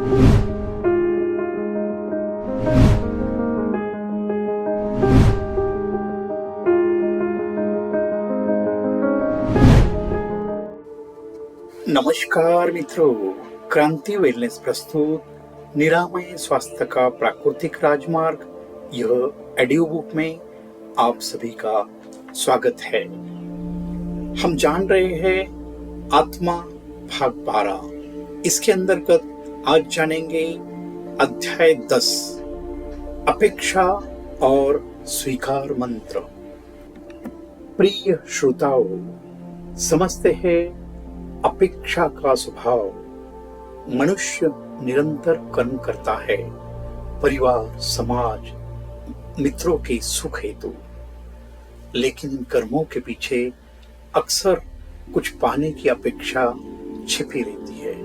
नमस्कार मित्रों, क्रांति वेलनेस प्रस्तुत निरामय स्वास्थ्य का प्राकृतिक राजमार्ग यह ऑडियो बुक में आप सभी का स्वागत है। हम जान रहे हैं आत्मा भाग 12। इसके अंतर्गत आज जानेंगे अध्याय 10 अपेक्षा और स्वीकार मंत्र। प्रिय श्रोताओं, समझते हैं अपेक्षा का स्वभाव मनुष्य निरंतर कर्म करता है, परिवार, समाज, मित्रों के सुख हेतु। लेकिन इन कर्मों के पीछे अक्सर कुछ पाने की अपेक्षा छिपी रहती है।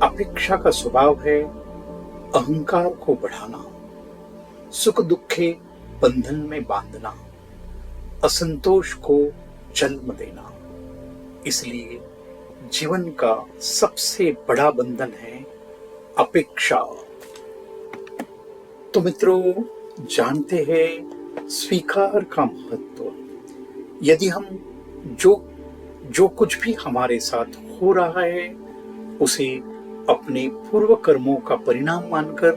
अपेक्षा का स्वभाव है अहंकार को बढ़ाना, सुख दुख के बंधन में बांधना, असंतोष को जन्म देना। इसलिए जीवन का सबसे बड़ा बंधन है अपेक्षा। तो मित्रों, जानते हैं स्वीकार का महत्व। यदि हम जो कुछ भी हमारे साथ हो रहा है उसे अपने पूर्व कर्मों का परिणाम मानकर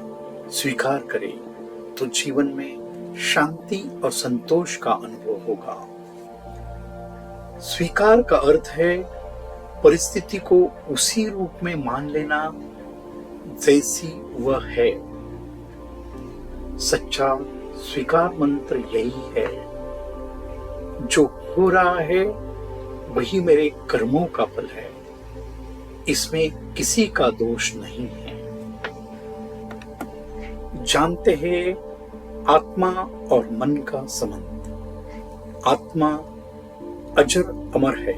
स्वीकार करें तो जीवन में शांति और संतोष का अनुभव होगा। स्वीकार का अर्थ है परिस्थिति को उसी रूप में मान लेना जैसी वह है। सच्चा स्वीकार मंत्र यही है, जो हो रहा है वही मेरे कर्मों का फल है, इसमें किसी का दोष नहीं है। जानते हैं आत्मा और मन का संबंध। आत्मा अजर अमर है,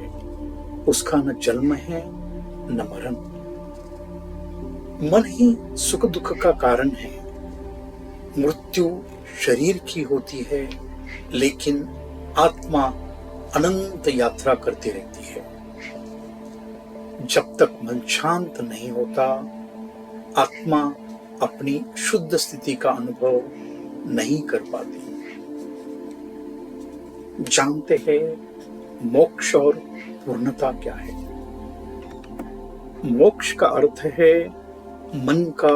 उसका न जन्म है न मरण। मन ही सुख दुख का कारण है। मृत्यु शरीर की होती है, लेकिन आत्मा अनंत यात्रा करती रहती है। जब तक मन शांत नहीं होता, आत्मा अपनी शुद्ध स्थिति का अनुभव नहीं कर पाती। जानते हैं मोक्ष और पूर्णता क्या है? मोक्ष का अर्थ है मन का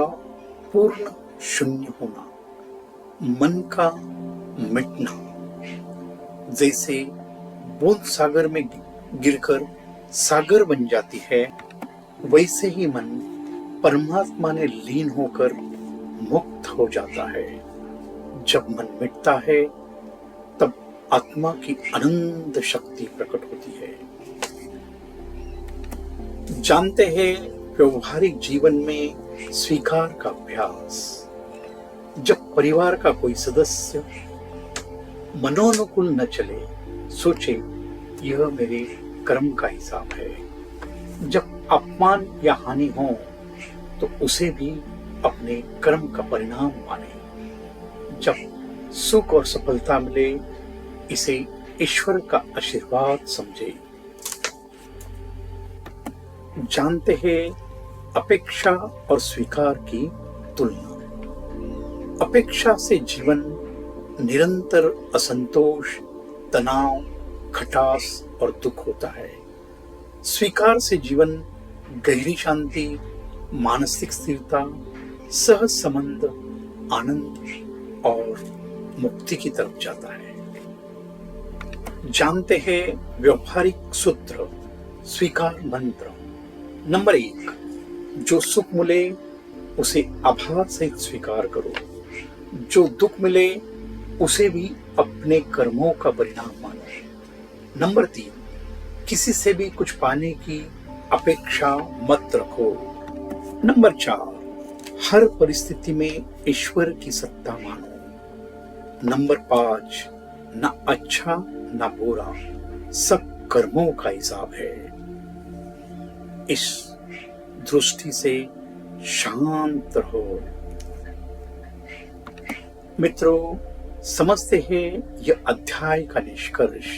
पूर्ण शून्य होना, मन का मिटना। जैसे बूंद सागर में गिरकर सागर बन जाती है, वैसे ही मन परमात्मा में लीन होकर मुक्त हो जाता है। जब मन मिटता है तब आत्मा की अनंत शक्ति प्रकट होती है। जानते हैं व्यवहारिक जीवन में स्वीकार का अभ्यास। जब परिवार का कोई सदस्य मनोनुकूल न चले, सोचे यह मेरे कर्म का हिसाब है। जब अपमान या हानि हो तो उसे भी अपने कर्म का परिणाम माने। जब सुख और सफलता मिले, इसे ईश्वर का आशीर्वाद समझे। जानते हैं अपेक्षा और स्वीकार की तुलना। अपेक्षा से जीवन निरंतर असंतोष, तनाव, खटास और दुख होता है। स्वीकार से जीवन गहरी शांति, मानसिक स्थिरता, सहज संबंध, आनंद और मुक्ति की तरफ जाता है। जानते हैं व्यवहारिक सूत्र स्वीकार मंत्र। नंबर 1, जो सुख मिले उसे आभार सहित स्वीकार करो। जो दुख मिले उसे भी अपने कर्मों का परिणाम मानो। नंबर 3, किसी से भी कुछ पाने की अपेक्षा मत रखो। नंबर 4, हर परिस्थिति में ईश्वर की सत्ता मानो। नंबर 5, न अच्छा न बुरा, सब कर्मों का हिसाब है। इस दृष्टि से शांत रहो। मित्रों, समझते हैं यह अध्याय का निष्कर्ष।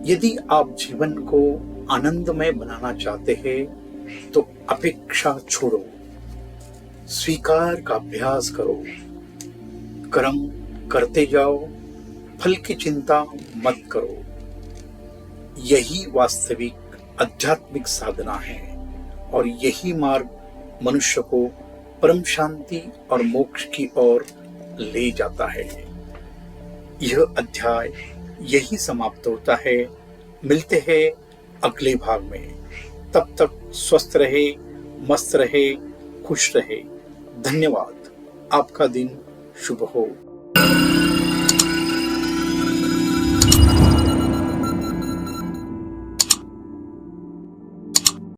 यदि आप जीवन को आनंदमय बनाना चाहते हैं तो अपेक्षा छोड़ो, स्वीकार का अभ्यास करो, कर्म करते जाओ, फल की चिंता मत करो। यही वास्तविक आध्यात्मिक साधना है और यही मार्ग मनुष्य को परम शांति और मोक्ष की ओर ले जाता है। यह अध्याय यही समाप्त होता है। मिलते हैं अगले भाग में। तब तक स्वस्थ रहे, मस्त रहे, खुश रहे। धन्यवाद। आपका दिन शुभ हो।